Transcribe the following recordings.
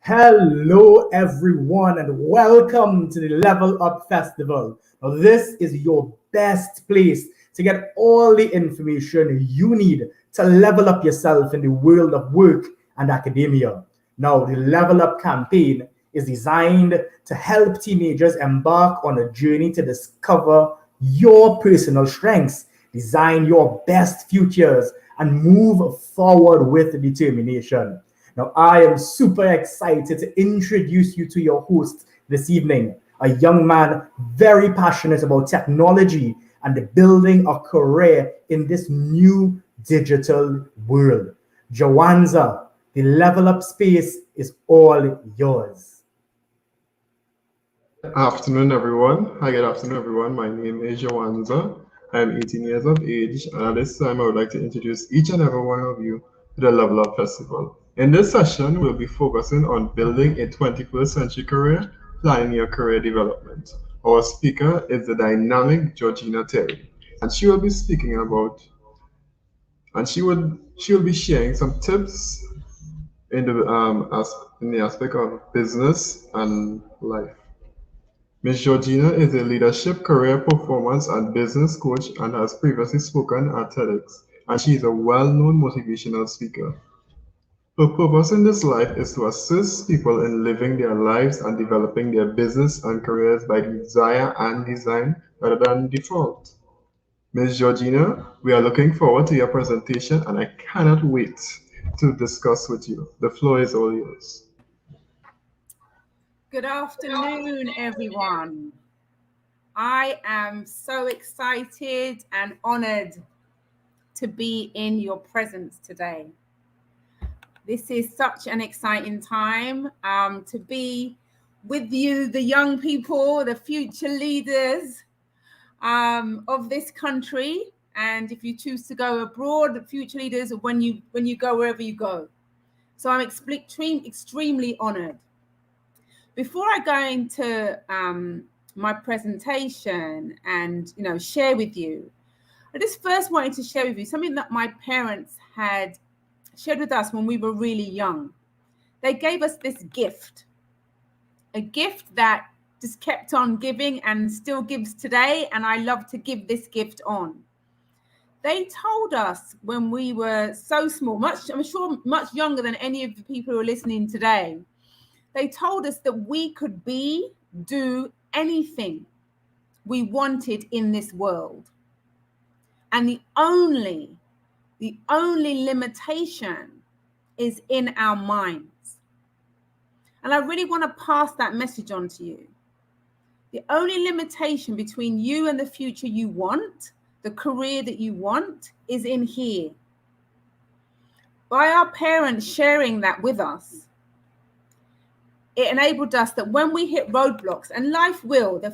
Hello, everyone, and welcome to the Level Up Festival. Now, this is your best place to get all the information you need to level up yourself in the world of work and academia. Now, the Level Up campaign is designed to help teenagers embark on a journey to discover your personal strengths, design your best futures, and move forward with determination. Now, I am super excited to introduce you to your host this evening, a young man very passionate about technology and the building a career in this new digital world. Jawanza, the level up space is all yours. Good afternoon, everyone. My name is Jawanza. I am 18 years of age, and at this time, I would like to introduce each and every one of you to the Level Up Festival. In this session, we'll be focusing on building a 21st century career, planning your career development. Our speaker is the dynamic Georgina Terry, and she will be speaking about, and she will be sharing some tips in the aspect of business and life. Ms. Georgina is a leadership, career performance, and business coach and has previously spoken at TEDx, and she is a well-known motivational speaker. Her purpose in this life is to assist people in living their lives and developing their business and careers by desire and design rather than default. Ms. Georgina, we are looking forward to your presentation and I cannot wait to discuss with you. The floor is all yours. Good afternoon, everyone. I am so excited and honored to be in your presence today. This is such an exciting time to be with you, the young people, the future leaders of this country. And if you choose to go abroad, the future leaders when you go wherever you go. So I'm extremely honored. Before I go into my presentation and share with you, I just first wanted to share with you something that my parents had shared with us when we were really young. They gave us this gift, a gift that just kept on giving and still gives today, and I love to give this gift on. They told us when we were so small, I'm sure much younger than any of the people who are listening today. They told us that we could do anything we wanted in this world. And the only limitation is in our minds. And I really want to pass that message on to you. The only limitation between you and the future you want, the career that you want, is in here. By our parents sharing that with us, it enabled us that when we hit roadblocks, and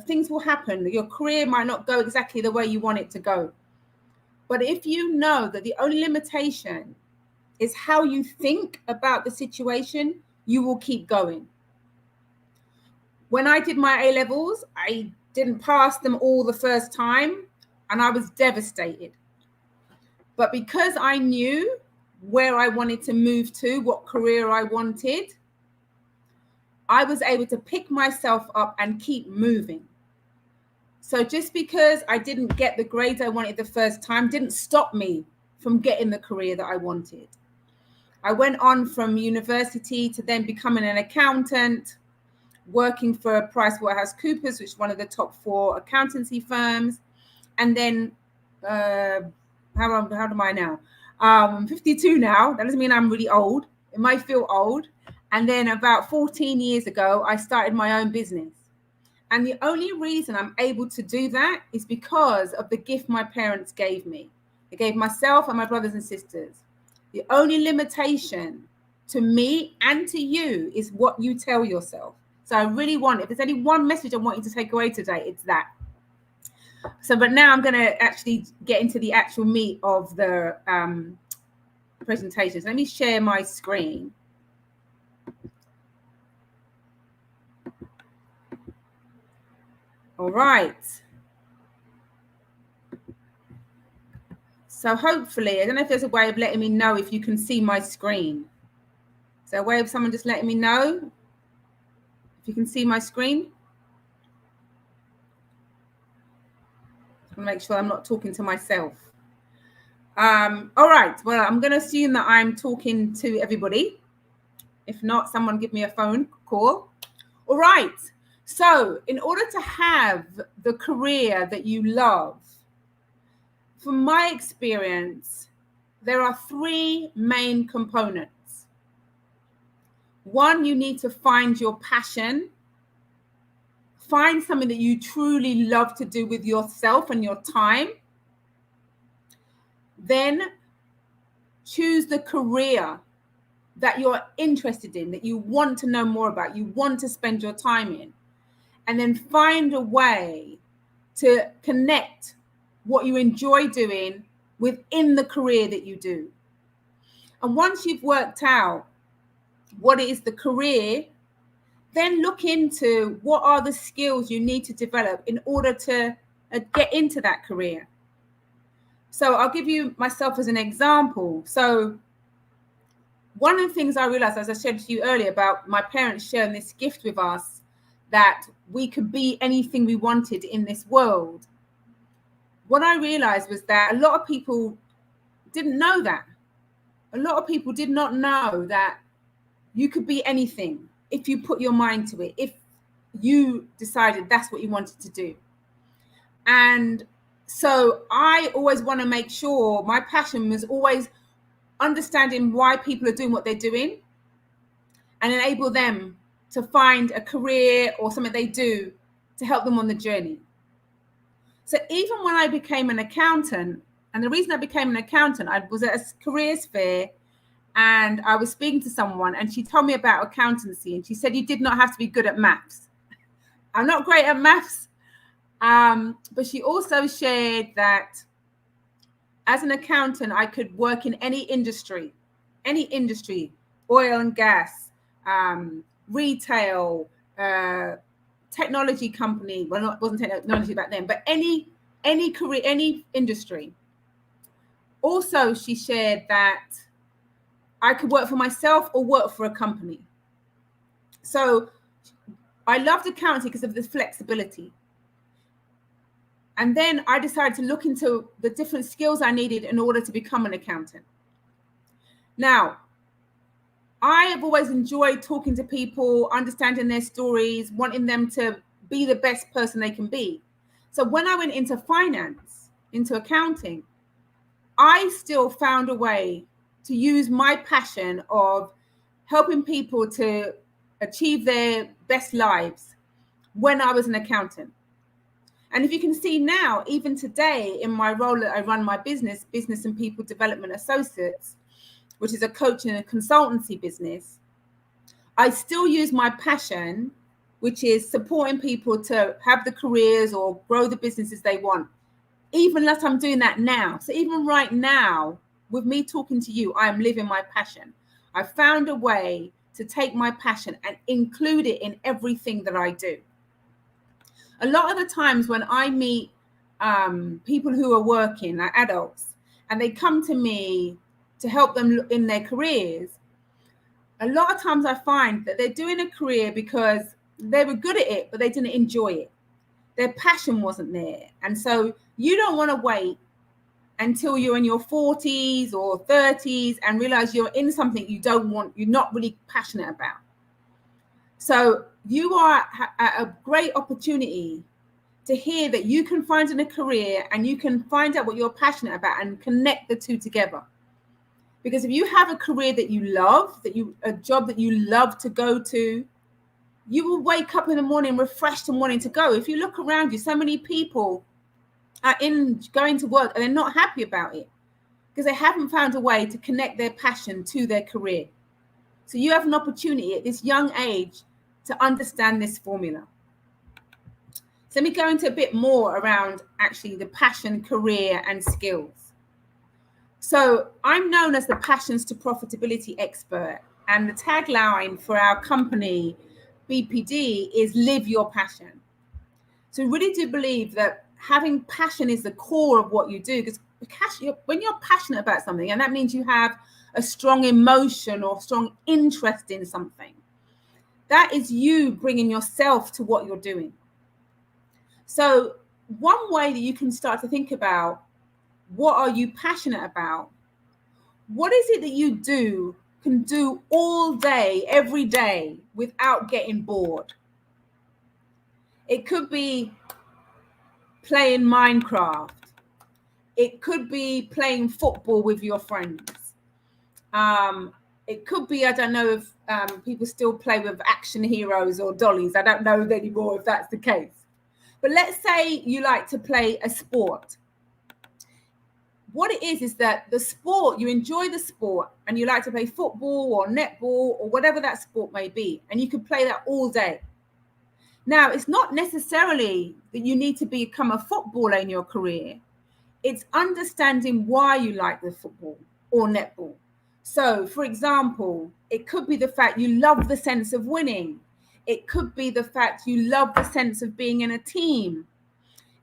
things will happen, your career might not go exactly the way you want it to go. But if you know that the only limitation is how you think about the situation, you will keep going. When I did my A-levels, I didn't pass them all the first time, and I was devastated. But because I knew where I wanted to move to, what career I wanted, I was able to pick myself up and keep moving. So just because I didn't get the grades I wanted the first time didn't stop me from getting the career that I wanted. I went on from university to then becoming an accountant, working for PricewaterhouseCoopers, which is one of the top 4 accountancy firms. And then, how old am I now? I'm 52 now. That doesn't mean I'm really old. It might feel old. And then about 14 years ago, I started my own business. And the only reason I'm able to do that is because of the gift my parents gave me. They gave myself and my brothers and sisters. The only limitation to me and to you is what you tell yourself. So I really if there's any one message I want you to take away today, it's that. So, but now I'm going to actually get into the actual meat of the presentations. Let me share my screen. All right. So hopefully, I don't know if there's a way of letting me know if you can see my screen. Is there a way of someone just letting me know? If you can see my screen. Make sure I'm not talking to myself. All right. Well, I'm going to assume that I'm talking to everybody. If not, someone give me a phone call. All right. So in order to have the career that you love, from my experience, there are three main components. One, you need to find your passion. Find something that you truly love to do with yourself and your time. Then choose the career that you're interested in, that you want to know more about, you want to spend your time in. And then find a way to connect what you enjoy doing within the career that you do. And once you've worked out what is the career, then look into what are the skills you need to develop in order to get into that career. So I'll give you myself as an example. So one of the things I realized, as I said to you earlier, about my parents sharing this gift with us, that we could be anything we wanted in this world. What I realized was that a lot of people didn't know that. A lot of people did not know that you could be anything if you put your mind to it, if you decided that's what you wanted to do. And so I always want to make sure my passion was always understanding why people are doing what they're doing and enable them to find a career or something they do to help them on the journey. So even when I became an accountant, and the reason I became an accountant, I was at a careers fair and I was speaking to someone and she told me about accountancy and she said, you did not have to be good at maths. I'm not great at maths, but she also shared that as an accountant, I could work in any industry, oil and gas, retail, technology company. Well, it wasn't technology back then, but any career, any industry. Also, she shared that I could work for myself or work for a company. So I loved accounting because of the flexibility. And then I decided to look into the different skills I needed in order to become an accountant. Now, I have always enjoyed talking to people, understanding their stories, wanting them to be the best person they can be. So when I went into finance, into accounting, I still found a way to use my passion of helping people to achieve their best lives when I was an accountant. And if you can see now, even today in my role that I run my business and people development associates, which is a coaching and a consultancy business, I still use my passion, which is supporting people to have the careers or grow the businesses they want, even as I'm doing that now. So even right now, with me talking to you, I am living my passion. I found a way to take my passion and include it in everything that I do. A lot of the times when I meet people who are working, like adults, and they come to me to help them in their careers, a lot of times I find that they're doing a career because they were good at it, but they didn't enjoy it. Their passion wasn't there. And so you don't want to wait until you're in your 40s or 30s and realize you're in something you're not really passionate about. So you are at a great opportunity to hear that you can find in a career and you can find out what you're passionate about and connect the two together. Because if you have a career that you love, a job that you love to go to, you will wake up in the morning refreshed and wanting to go. If you look around you, so many people are going to work and they're not happy about it because they haven't found a way to connect their passion to their career. So you have an opportunity at this young age to understand this formula. So let me go into a bit more around actually the passion, career, and skills. So I'm known as the passions to profitability expert, and the tagline for our company, BPD, is live your passion. So I really do believe that having passion is the core of what you do, because when you're passionate about something, and that means you have a strong emotion or strong interest in something, That is you bringing yourself to what you're doing. So one way that you can start to think about, what are you passionate about? What is it that you can do all day, every day, without getting bored? It could be playing Minecraft. It could be playing football with your friends. It could be, I don't know if people still play with action heroes or dollies. I don't know anymore if that's the case. But let's say you like to play a sport. What it is that the sport, you enjoy the sport and you like to play football or netball or whatever that sport may be, and you can play that all day. Now, it's not necessarily that you need to become a footballer in your career. It's understanding why you like the football or netball. So, for example, it could be the fact you love the sense of winning. It could be the fact you love the sense of being in a team.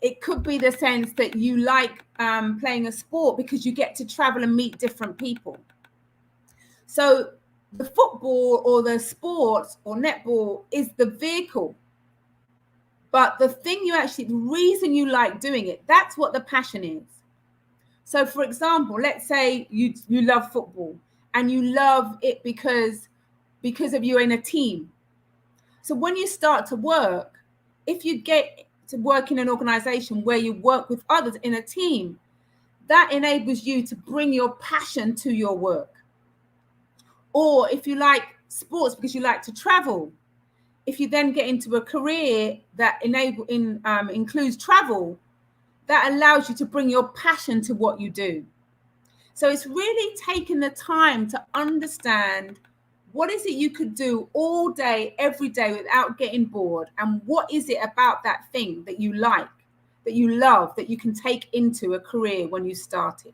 It could be the sense that you like playing a sport because you get to travel and meet different people. So the football or the sport or netball is the vehicle. But the reason you like doing it, that's what the passion is. So, for example, let's say you love football and you love it because of you're in a team. So when you start to work, if you get to work in an organization where you work with others in a team, that enables you to bring your passion to your work. Or if you like sports because you like to travel, if you then get into a career that includes travel, that allows you to bring your passion to what you do. So it's really taking the time to understand what is it you could do all day, every day without getting bored, and what is it about that thing that you like, that you love, that you can take into a career when you start it.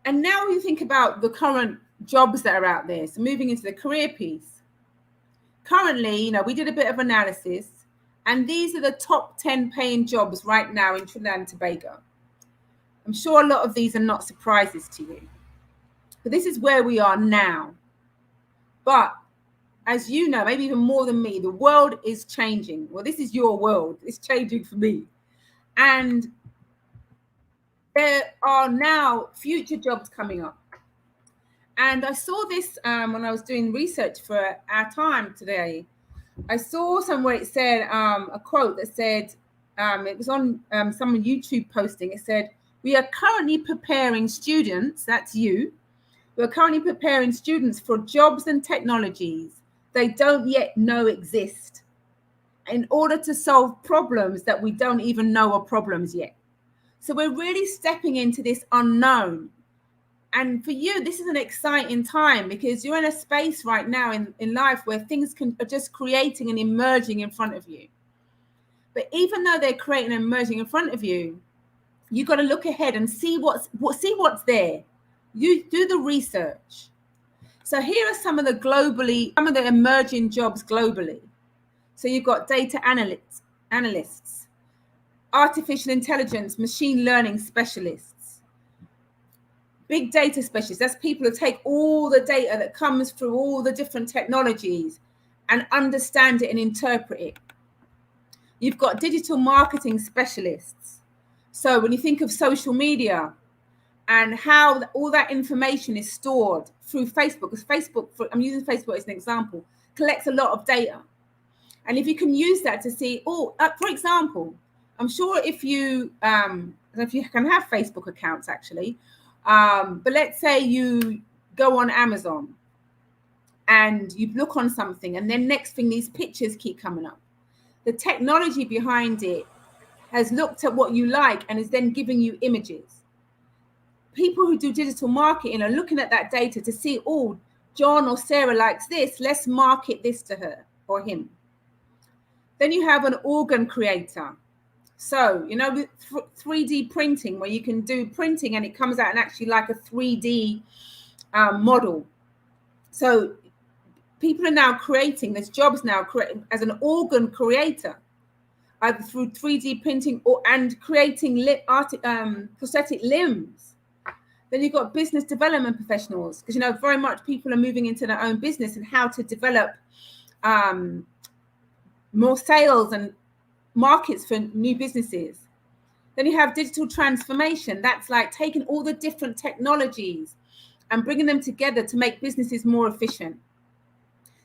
And now you think about the current jobs that are out there. So moving into the career piece. Currently, we did a bit of analysis, and these are the top 10 paying jobs right now in Trinidad and Tobago. I'm sure a lot of these are not surprises to you, but this is where we are now. But as you know, maybe even more than me, the world is changing. Well, this is your world. It's changing for me. And there are now future jobs coming up. And I saw this when I was doing research for our time today. I saw somewhere it said a quote that said, it was on some YouTube posting. It said, "We are currently preparing students," that's you, "we're currently preparing students for jobs and technologies they don't yet know exist in order to solve problems that we don't even know are problems yet." So we're really stepping into this unknown. And for you, this is an exciting time because you're in a space right now in life where things are just creating and emerging in front of you. But even though they're creating and emerging in front of you, you've got to look ahead and see what's there. You do the research. So here are some of the emerging jobs globally. So you've got data analysts, artificial intelligence, machine learning specialists, big data specialists. That's people who take all the data that comes through all the different technologies and understand it and interpret it. You've got digital marketing specialists. So when you think of social media and how all that information is stored through Facebook, because Facebook, I'm using Facebook as an example, collects a lot of data. And if you can use that to see, for example, I'm sure if you can have Facebook accounts actually, but let's say you go on Amazon and you look on something and then next thing these pictures keep coming up. The technology behind it has looked at what you like and is then giving you images. People who do digital marketing are looking at that data to see, John or Sarah likes this, let's market this to her or him. Then you have an organ creator. So, with 3D printing, where you can do printing and it comes out and actually like a 3D model. So people are now creating, there's jobs now as an organ creator, either through 3D printing and creating prosthetic limbs. Then you've got business development professionals, because, you know, very much people are moving into their own business and how to develop more sales and markets for new businesses. Then you have digital transformation. That's like taking all the different technologies and bringing them together to make businesses more efficient.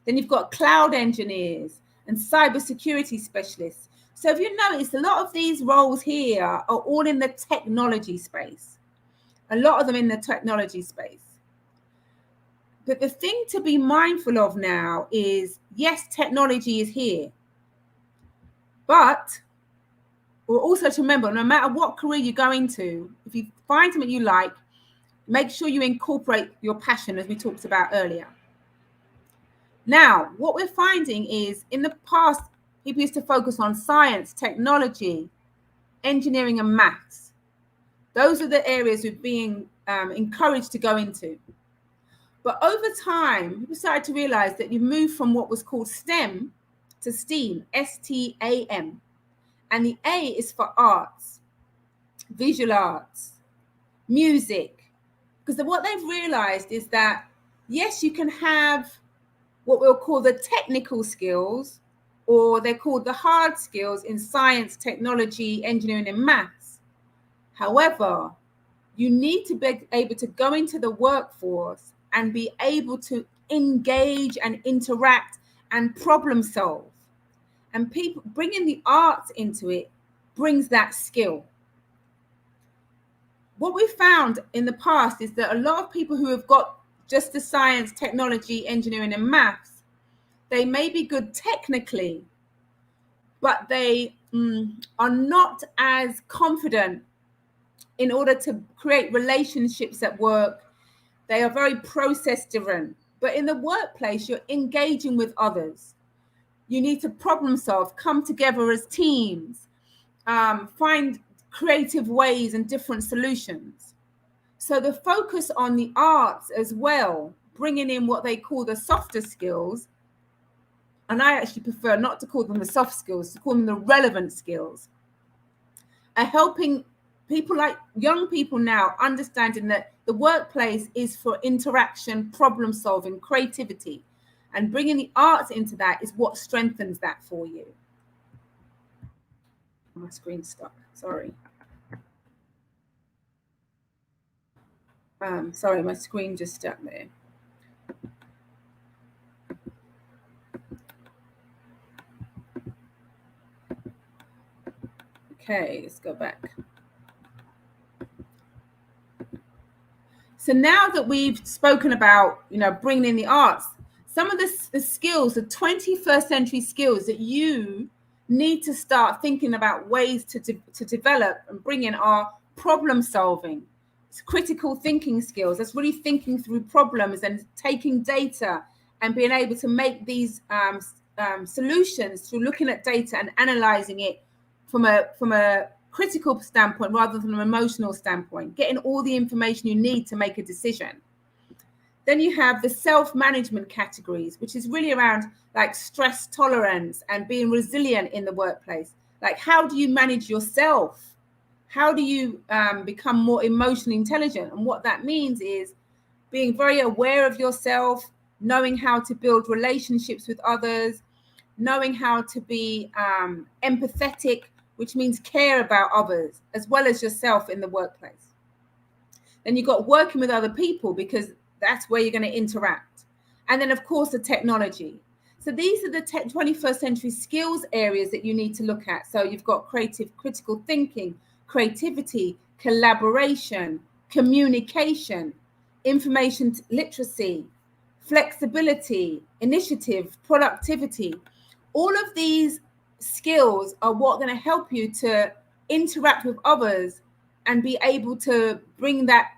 Then you've got cloud engineers and cybersecurity specialists. So if you notice, a lot of these roles here are all in the technology space. A lot of them in the technology space. But the thing to be mindful of now is, yes, technology is here. But we're also to remember, no matter what career you go into, if you find something you like, make sure you incorporate your passion, as we talked about earlier. Now, what we're finding is, in the past, people used to focus on science, technology, engineering, and maths. Those are the areas we're being encouraged to go into. But over time, people started to realize that you moved from what was called STEM to STEAM, STAM. And the A is for arts, visual arts, music. Because what they've realized is that, yes, you can have what we'll call the technical skills, or they're called the hard skills in science, technology, engineering, and maths. However, you need to be able to go into the workforce and be able to engage and interact and problem solve. And people bringing the arts into it brings that skill. What we found in the past is that a lot of people who have got just the science, technology, engineering, and maths, they may be good technically, but they are not as confident in order to create relationships at work. They are very process driven. But in the workplace, you're engaging with others. You need to problem solve, come together as teams, find creative ways and different solutions. So the focus on the arts as well, bringing in what they call the softer skills, and I actually prefer not to call them the soft skills, to call them the relevant skills, are helping people like young people now understanding that the workplace is for interaction, problem solving, creativity. And bringing the arts into that is what strengthens that for you. My screen's stuck. Sorry. Sorry, my screen just stuck there. Okay, let's go back. So now that we've spoken about, you know, bringing in the arts, some of the skills, the 21st century skills that you need to start thinking about ways to develop and bring in are problem solving. It's critical thinking skills. That's really thinking through problems and taking data and being able to make these solutions through looking at data and analyzing it from a critical standpoint rather than an emotional standpoint, getting all the information you need to make a decision. Then you have the self-management categories, which is really around like stress tolerance and being resilient in the workplace. Like, how do you manage yourself? How do you become more emotionally intelligent? And what that means is being very aware of yourself, knowing how to build relationships with others, knowing how to be empathetic, which means care about others as well as yourself in the workplace. Then you've got working with other people, because that's where you're going to interact. And then, of course, the technology. So these are the 21st century skills areas that you need to look at. So you've got critical thinking, creativity, collaboration, communication, information literacy, flexibility, initiative, productivity. All of these skills are what are going to help you to interact with others and be able to bring that,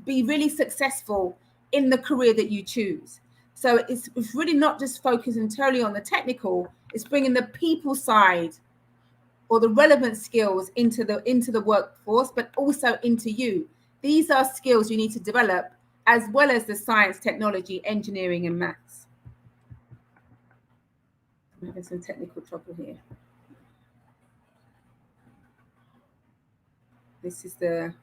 be really successful in the career that you choose. So it's really not just focusing entirely on the technical, it's bringing the people side or the relevant skills into the workforce, but also into you. These are skills you need to develop, as well as the science, technology, engineering, and maths. I'm having some technical trouble here. This is the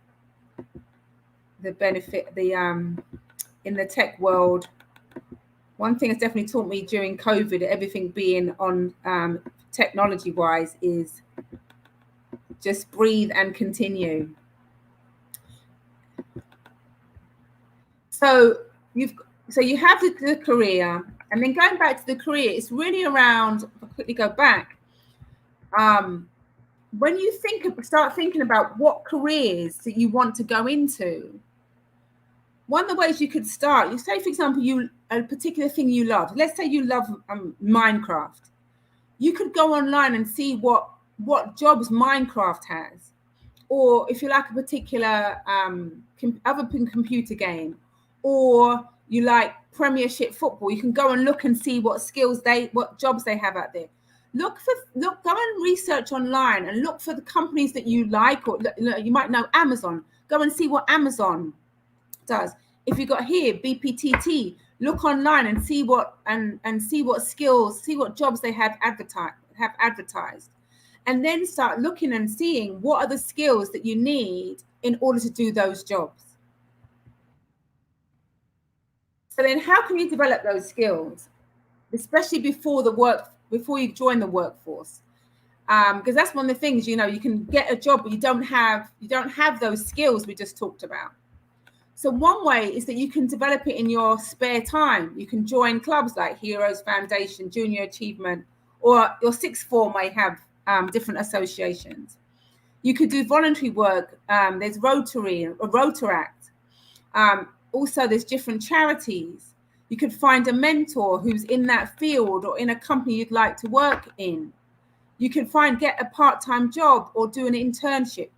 benefit in the tech world. One thing that's definitely taught me during COVID, everything being on technology wise, is just breathe and continue. So you have the career, and then going back to the career, it's really around. I'll quickly go back. When you start thinking about what careers that you want to go into, one of the ways you could start, you say, for example, a particular thing you love. Let's say you love Minecraft. You could go online and see what jobs Minecraft has, or if you like a particular other computer game, or you like Premiership football, you can go and look and see what jobs they have out there. Go and research online and look for the companies that you like, or you might know Amazon. Go and see what Amazon does. If you got here BPTT, look online and see what skills, see what jobs they have advertised, and then start looking and seeing what are the skills that you need in order to do those jobs. So then how can you develop those skills, especially before you join the workforce? Because that's one of the things, you can get a job, but you don't have those skills we just talked about. So one way is that you can develop it in your spare time. You can join clubs like Heroes Foundation, Junior Achievement, or your sixth form may have different associations. You could do voluntary work. There's Rotary or Rotaract. Also, there's different charities. You could find a mentor who's in that field or in a company you'd like to work in. You can get a part-time job or do an internship.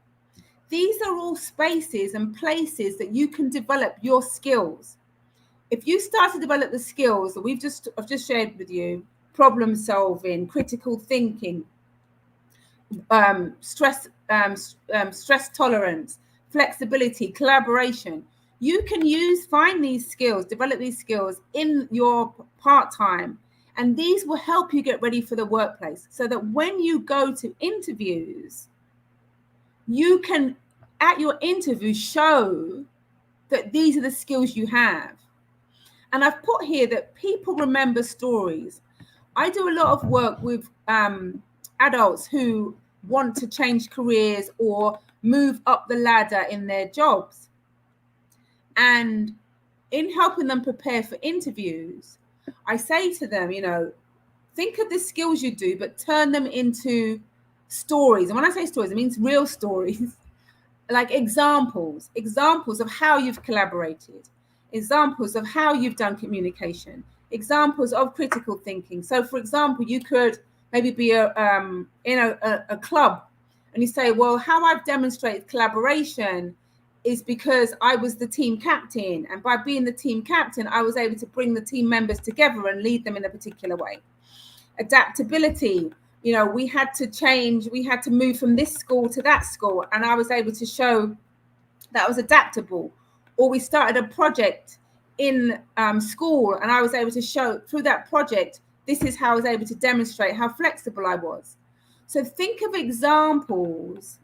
These are all spaces and places that you can develop your skills. If you start to develop the skills that I've just shared with you, problem solving, critical thinking, stress tolerance, flexibility, collaboration, you can find these skills, develop these skills in your part-time, and these will help you get ready for the workplace, so that when you go to interviews, you can, at your interview, show that these are the skills you have. And I've put here that people remember stories. I do a lot of work with adults who want to change careers or move up the ladder in their jobs. And in helping them prepare for interviews, I say to them, think of the skills you do, but turn them into stories. And when I say stories, it means real stories, like examples of how you've collaborated, examples of how you've done communication, examples of critical thinking. So, for example, you could maybe be in a club, and you say, well, how I've demonstrated collaboration is because I was the team captain, and by being the team captain, I was able to bring the team members together and lead them in a particular way. Adaptability, we had to move from this school to that school, and I was able to show that I was adaptable. Or we started a project in school, and I was able to show through that project, this is how I was able to demonstrate how flexible I was. So think of examples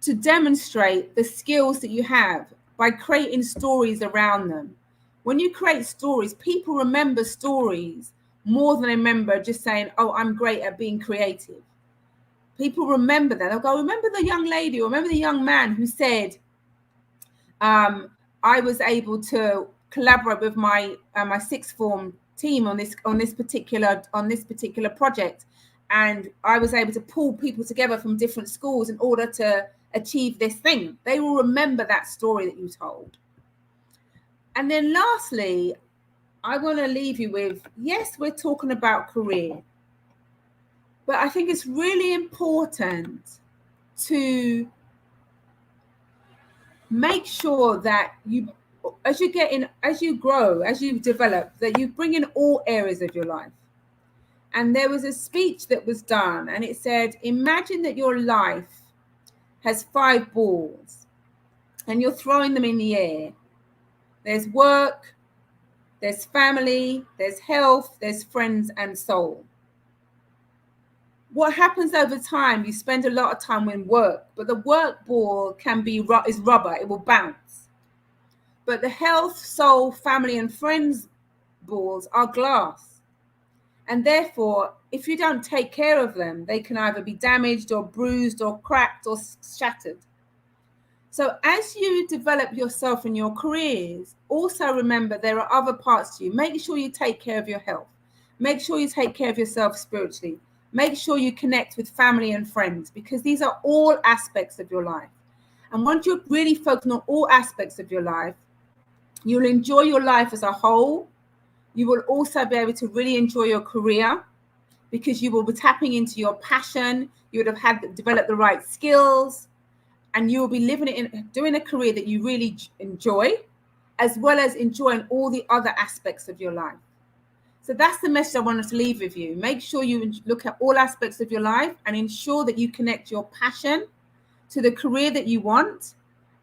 to demonstrate the skills that you have by creating stories around them. When you create stories, people remember stories more than they remember just saying, oh, I'm great at being creative. People remember that. They'll go, remember the young lady, or remember the young man who said, I was able to collaborate with my sixth form team on this particular project, and I was able to pull people together from different schools in order to achieve this thing. They will remember that story that you told. And then lastly, I want to leave you with, yes, we're talking about career, but I think it's really important to make sure that you, as you grow, as you develop, that you bring in all areas of your life. And there was a speech that was done, and it said, imagine that your life has 5 balls and you're throwing them in the air. There's work, there's family, there's health, there's friends, and soul. What happens over time, you spend a lot of time in work, but the work ball is rubber, it will bounce. But the health, soul, family, and friends balls are glass. And therefore, if you don't take care of them, they can either be damaged or bruised or cracked or shattered. So as you develop yourself in your careers, also remember there are other parts to you. Make sure you take care of your health. Make sure you take care of yourself spiritually. Make sure you connect with family and friends, because these are all aspects of your life. And once you're really focused on all aspects of your life, you'll enjoy your life as a whole. You will also be able to really enjoy your career, because you will be tapping into your passion. You would have developed the right skills, and you will be doing a career that you really enjoy, as well as enjoying all the other aspects of your life. So that's the message I wanted to leave with you. Make sure you look at all aspects of your life and ensure that you connect your passion to the career that you want.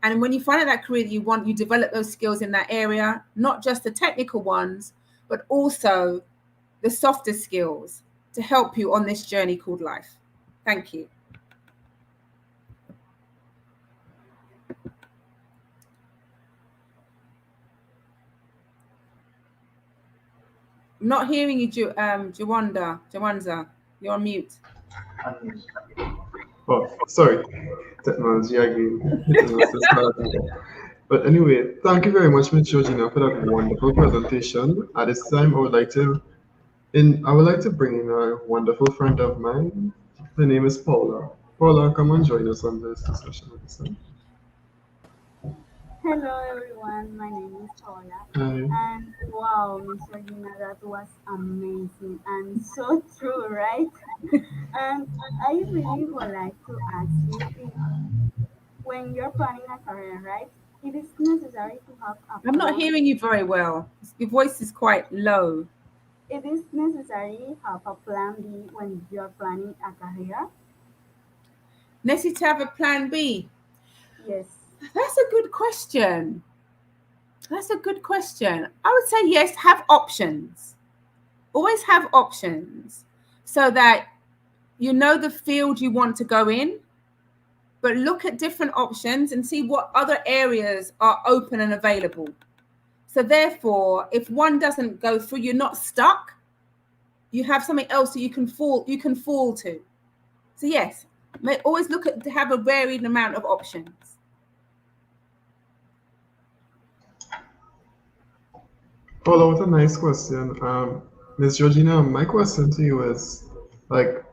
And when you find out that career that you want, you develop those skills in that area, not just the technical ones, but also the softer skills to help you on this journey called life. Thank you. I'm not hearing you, Jawanza. You're on mute. Oh, sorry. Technology again. But anyway, thank you very much, Ms. Georgina, for that wonderful presentation. At this time, I would like to bring in a wonderful friend of mine. Her name is Paola. Paola, come and join us on this discussion at this time. Hello everyone, my name is Paola. Hi. And wow, Miss Georgina, that was amazing and so true, right? And I really would like to ask you if when you're planning a career, right, it is necessary to have a I'm not plan. hearing you very well. Your voice is quite low. It is necessary to have a plan B when you're planning a career. Necessary to have a plan B? Yes. That's a good question. That's a good question. I would say yes, have options. Always have options so that you know the field you want to go in, but look at different options and see what other areas are open and available. So therefore, if one doesn't go through, you're not stuck. You have something else that you can fall to. So yes, always look at to have a varied amount of options. Paola, what a nice question. Ms. Georgina, my question to you is, like,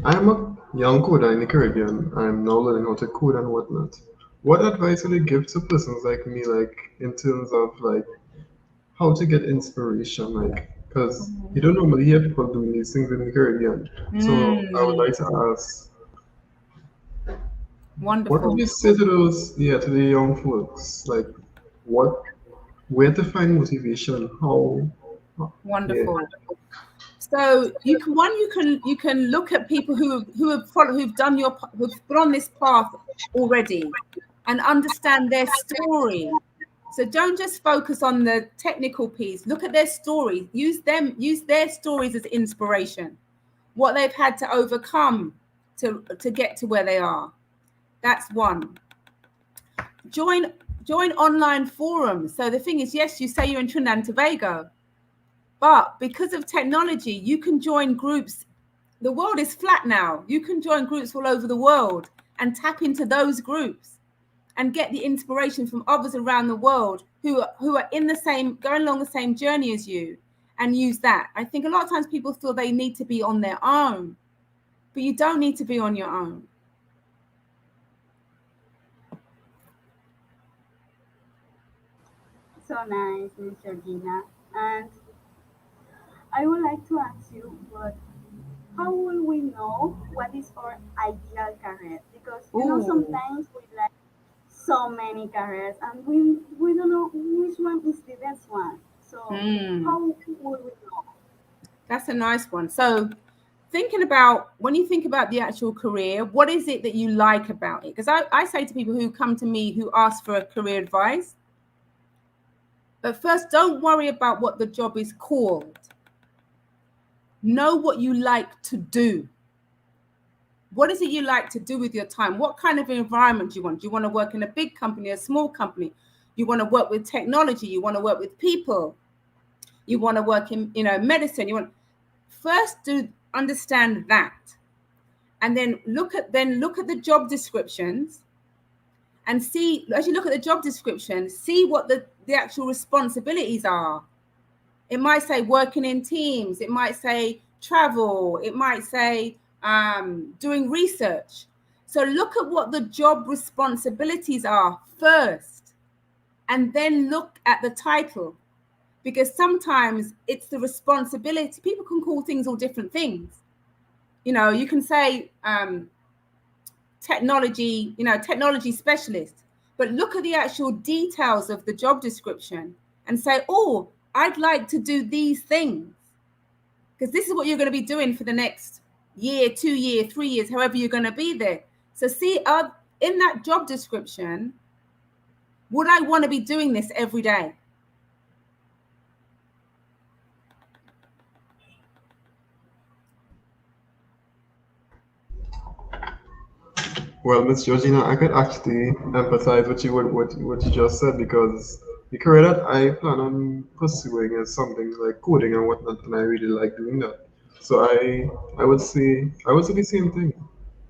I'm a young coder in the Caribbean. I'm now learning how to code and whatnot. What advice would you give to persons like me, like, in terms of, like, how to get inspiration, like, because you don't normally hear people doing these things in the Caribbean. So I would like to ask, Wonderful. what would you say to those, to the young folks, like, where to find motivation, how? Wonderful. Yeah. So you can look at people who've gone on this path already and understand their story. So don't just focus on the technical piece. Look at their story. Use their stories as inspiration. What they've had to overcome to get to where they are. That's one. Join online forums. So the thing is, yes, you say you're in Trinidad and Tobago, but because of technology, you can join groups. The world is flat now. You can join groups all over the world and tap into those groups and get the inspiration from others around the world who are in the same, going along the same journey as you, and use that. I think a lot of times people feel they need to be on their own, but you don't need to be on your own. So nice, Miss Georgina. And I would like to ask you, but how will we know what is our ideal career? Because sometimes we like so many careers and we don't know which one is the best one. So how will we know? That's a nice one. So when you think about the actual career, what is it that you like about it? Because I say to people who come to me who ask for a career advice, but first, don't worry about what the job is called. Know what you like to do. What is it you like to do with your time? What kind of environment do you want? Do you want to work in a big company, a small company? You want to work with technology. You want to work with people. You want to work in, medicine. You want first to understand that, and then look at the job descriptions, and see, as you look at the job description, see what the actual responsibilities are. It might say working in teams. It might say travel. It might say doing research. So look at what the job responsibilities are first, and then look at the title, because sometimes it's the responsibility. People can call things all different things. You can say technology specialist, but look at the actual details of the job description and say, oh, I'd like to do these things, because this is what you're going to be doing for the next year, 2 years, 3 years, however you're going to be there. So see, in that job description, would I want to be doing this every day? Well, Miss Georgina, I could actually empathize with you what you just said, because the career that I plan on pursuing is something like coding and whatnot, and I really like doing that. So I would say the same thing.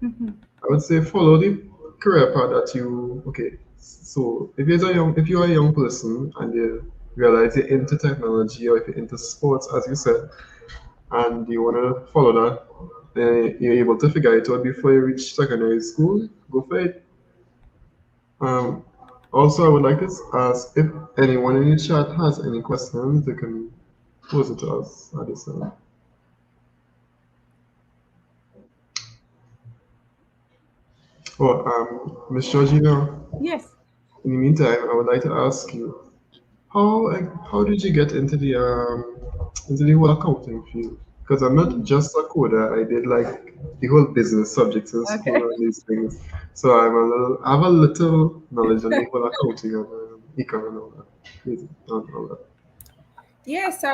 Mm-hmm. I would say follow the career path that you okay. So if you're a young person and you realize you're into technology, or if you're into sports, as you said, and you want to follow that, then you're able to figure it out before you reach secondary school, go for it. Um, Also, I would like to ask if anyone in the chat has any questions, they can pose it to us at this time. Oh, Miss Georgina, Yes. in the meantime, I would like to ask you, how did you get into the whole accounting field? Because I'm not just a coder. I did like the whole business subjects in school Okay. and these things. So I have a little knowledge on the whole accounting and econ and all that. And all that. Yeah. So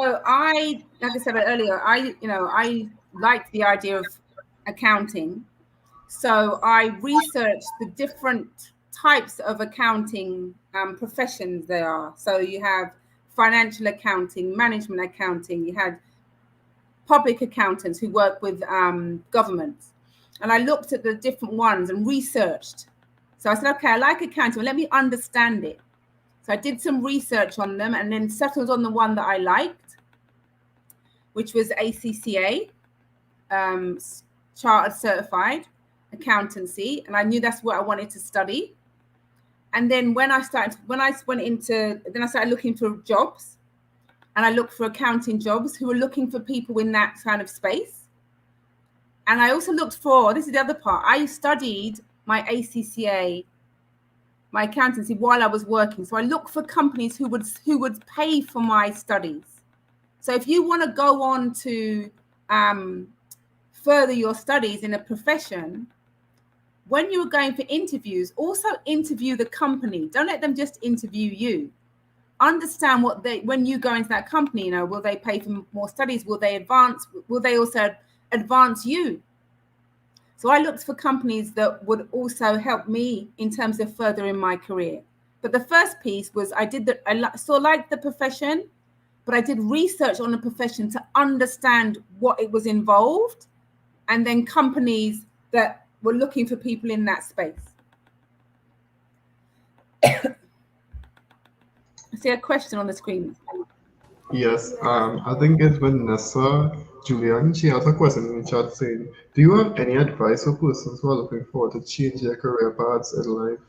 like I said earlier, I liked the idea of accounting. So I researched the different types of accounting professions there are. So you have financial accounting, management accounting, you had public accountants who work with governments. And I looked at the different ones and researched. So I said, okay, I like accounting, let me understand it. So I did some research on them and then settled on the one that I liked, which was ACCA, Chartered Certified Accountancy. And I knew that's what I wanted to study. And then then I started looking for jobs, and I looked for accounting jobs who were looking for people in that kind of space. And I also looked for, this is the other part, I studied my ACCA, my accountancy, while I was working. So I looked for companies who would pay for my studies. So if you want to go on to further your studies in a profession, when you're going for interviews, also interview the company. Don't let them just interview you. Understand when you go into that company, will they pay for more studies? Will they also advance you? So I looked for companies that would also help me in terms of furthering my career. But the first piece was I liked the profession, but I did research on the profession to understand what it was involved, and then companies that were looking for people in that space. I see a question on the screen. Yes, I think it's Vanessa Julian. She has a question in the chat saying, do you have any advice for persons who are looking forward to change their career paths in life,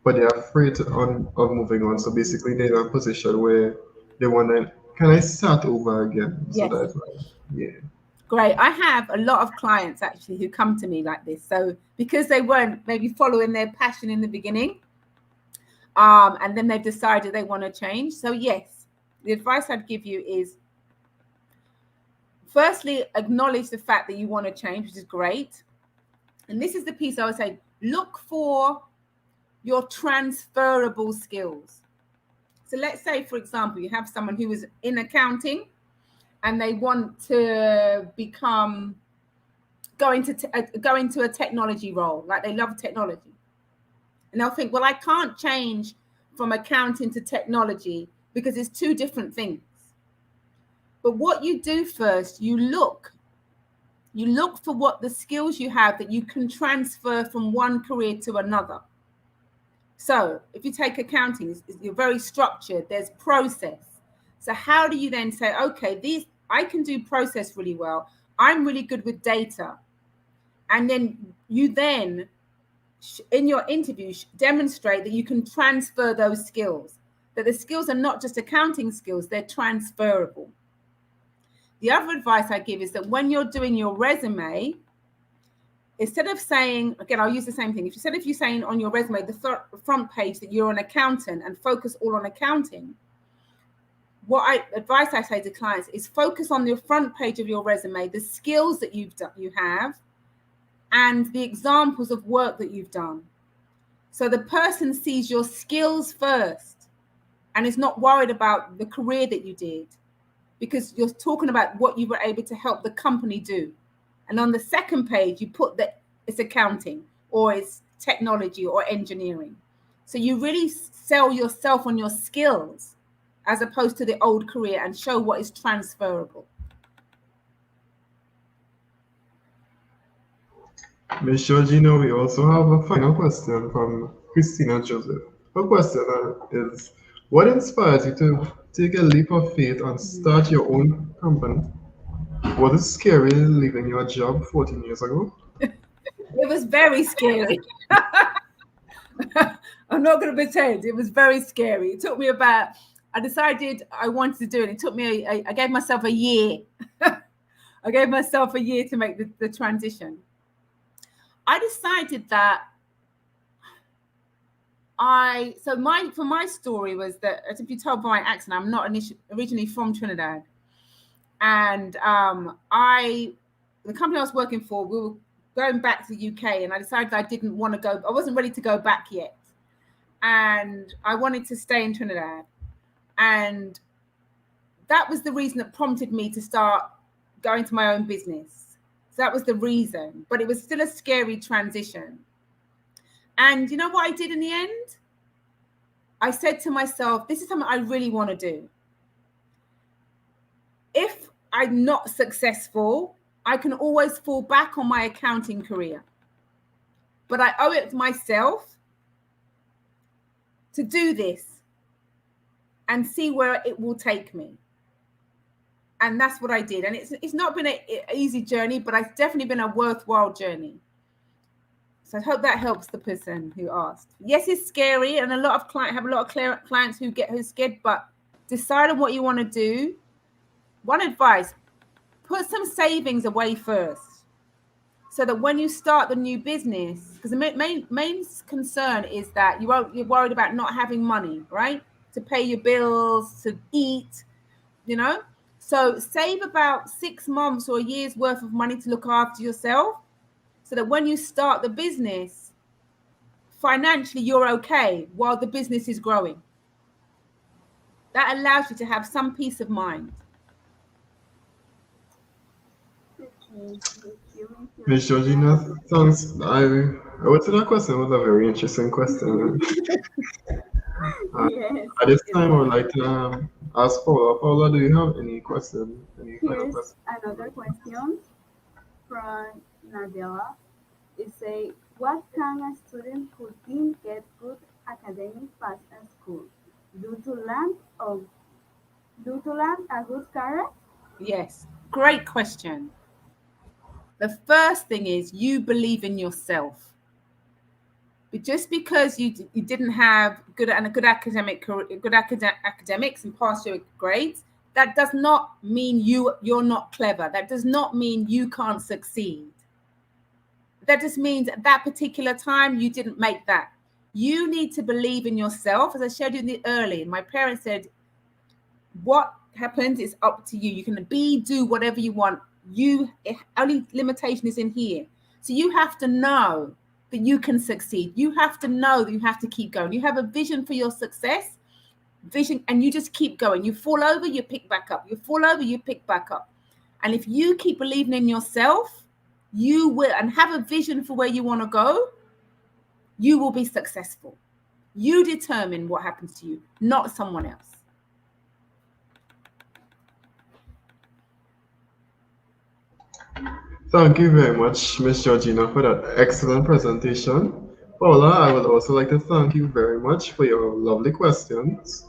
but they're afraid of moving on? So basically, they're in a position where they want to, can I start over again? So Yes. that's why, yeah. Great. I have a lot of clients actually who come to me like this. So because they weren't maybe following their passion in the beginning, and then they've decided they want to change. So yes, the advice I'd give you is, firstly, acknowledge the fact that you want to change, which is great. And this is the piece I would say, look for your transferable skills. So let's say, for example, you have someone who is in accounting and they want to go into a technology role, like they love technology. And they'll think, well, I can't change from accounting to technology because it's two different things. But what you do first, you look for what the skills you have that you can transfer from one career to another. So if you take accounting, you're very structured, there's process. So how do you then say, okay, I can do process really well. I'm really good with data. And then you then, in your interview, demonstrate that you can transfer those skills, that the skills are not just accounting skills, they're transferable. The other advice I give is that when you're doing your resume, instead of saying, again, I'll use the same thing. Instead of you saying on your resume, the front page that you're an accountant and focus all on accounting, advice I say to clients is focus on the front page of your resume, the skills that you have, and the examples of work that you've done. So the person sees your skills first and is not worried about the career that you did, because you're talking about what you were able to help the company do. And on the second page, you put that it's accounting or it's technology or engineering. So you really sell yourself on your skills as opposed to the old career and show what is transferable. Ms. Georgina, we also have a final question from Christina Joseph. Her question is, what inspires you to take a leap of faith and start your own company? Was it scary leaving your job 14 years ago? It was very scary. I'm not going to pretend. It was very scary. It took me I decided I wanted to do it. It took me, I gave myself a year. I gave myself a year to make the transition. I decided that for my story was that, as if you told by my accent, I'm not originally from Trinidad. And the company I was working for, we were going back to the UK, and I decided I didn't want to go. I wasn't ready to go back yet. And I wanted to stay in Trinidad. And that was the reason that prompted me to start going to my own business. So that was the reason. But it was still a scary transition. And you know what I did in the end? I said to myself, this is something I really want to do. If I'm not successful, I can always fall back on my accounting career. But I owe it to myself to do this and see where it will take me. And that's what I did. And it's not been an easy journey, but it's definitely been a worthwhile journey. So I hope that helps the person who asked. Yes, it's scary, and have a lot of clients who get scared, but decide on what you want to do. One advice, put some savings away first, so that when you start the new business, because the main concern is that you're worried about not having money, right? To pay your bills, to eat, So save about 6 months or a year's worth of money to look after yourself, so that when you start the business, financially you're okay while the business is growing. That allows you to have some peace of mind. Okay, thank you. Ms. Georgina, thanks. I would say that question was a very interesting question. Yes. At this time, I would like to ask Paola. Paola, do you have any question? Here's another question from Nadella. It says, what can a student who didn't get good academic pass at school do to land a good career? Yes, great question. The first thing is you believe in yourself. But just because you didn't have good academics and pass your grades, that does not mean you're not clever. That does not mean you can't succeed. That just means at that particular time you didn't make that. You need to believe in yourself. As I showed you earlier, my parents said, what happens is up to you. You can do whatever you want. Only limitation is in here. So you have to know that you can succeed. You have to know that you have to keep going. You have a vision for your success, and you just keep going. You fall over, you pick back up. You fall over, you pick back up. And if you keep believing in yourself, you will, and have a vision for where you want to go, you will be successful. You determine what happens to you, not someone else. Thank you very much, Miss Georgina, for that excellent presentation. Paula, I would also like to thank you very much for your lovely questions.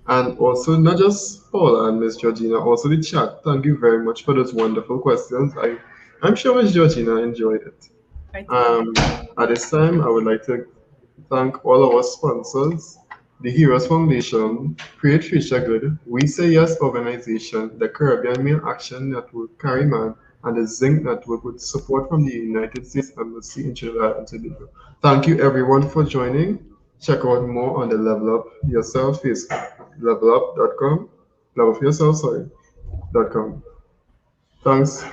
And also, not just Paula and Miss Georgina, also the chat. Thank you very much for those wonderful questions. I'm sure Miss Georgina enjoyed it. At this time, I would like to thank all our sponsors, the Heroes Foundation, Create Future Good, We Say Yes Organization, the Caribbean Male Action Network, CariMAN, and the Zinc Network with support from the United States Embassy in Trinidad and Tobago. Thank you everyone for joining. Check out more on the Level Up Yourself Facebook, levelup.com, levelupyourself, sorry, .com. Thanks.